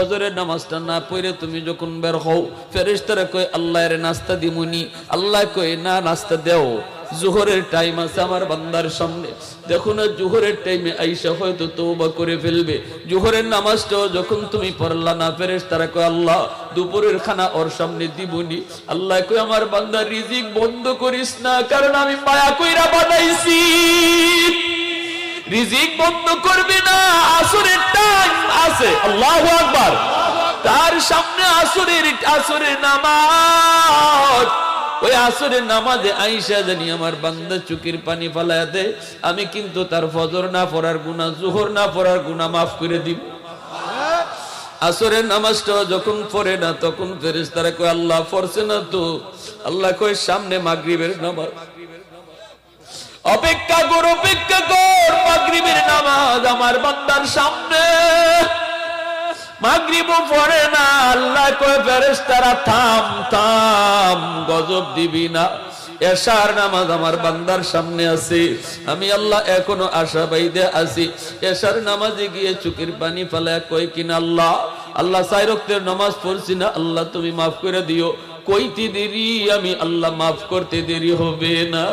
ফজরের নামাজটা না পড়ে তুমি যখন বের হও, ফেরেশতারা কয় আল্লাহর নাস্তা দিমুনি, আল্লাহ কয় না নাস্তা দেও, জোহরের টাইম আছে আমার বান্দার সামনে। দেখো না জোহরের টাইমে আইসা হয়তো তওবা করে ফেলবে। জোহরের নামাজটাও যখন তুমি পড়লা না, ফেরেশতারা কয় আল্লাহ দুপুরের খানা ওর সামনে দিবনি। আল্লাহ কয় আমার বান্দা রিজিক বন্ধ করিস না, কারণ আমি মায়া কইরা বানাইছি। রিজিক বন্ধ করবে না, আসরের টাইম আছে, আল্লাহু আকবার, তার সামনে আসরের নামাজ। ওই আসরের নামাজে আইসা জানি আমার বান্দা চোখের পানি ফালায়া দেয়, আমি কিন্তু তার ফজর না পড়ার গুনাহ, জোহর না পড়ার গুনাহ মাফ করে দিব। আসরের নামাজটা যখন পড়ে না, তখন ফেরেশতারা কয় আল্লাহ পড়ছে না তো। আল্লাহ কয় সামনে মাগরিবের নামাজ, অপেক্ষা কর মাগরিবের নামাজ আমার বান্দার সামনে। মাগরিবও পড়ে না, আল্লাহ কয় ফেরেশতারা থাম থাম, গজব দিবি না। এশার নামাজ আমার বান্দার সামনে আছে, আমি আল্লাহ এখনো আশা বাইদে আছি। এশার নামাজে গিয়ে চোখের পানি ফেলায় কয় কিনা আল্লাহ আল্লাহ 4 ওয়াক্তের নামাজ পড়ছি না, আল্লাহ তুমি মাফ করে দিও। কইতে দেরি, আমি আল্লাহ মাফ করতে দেরি হবে না।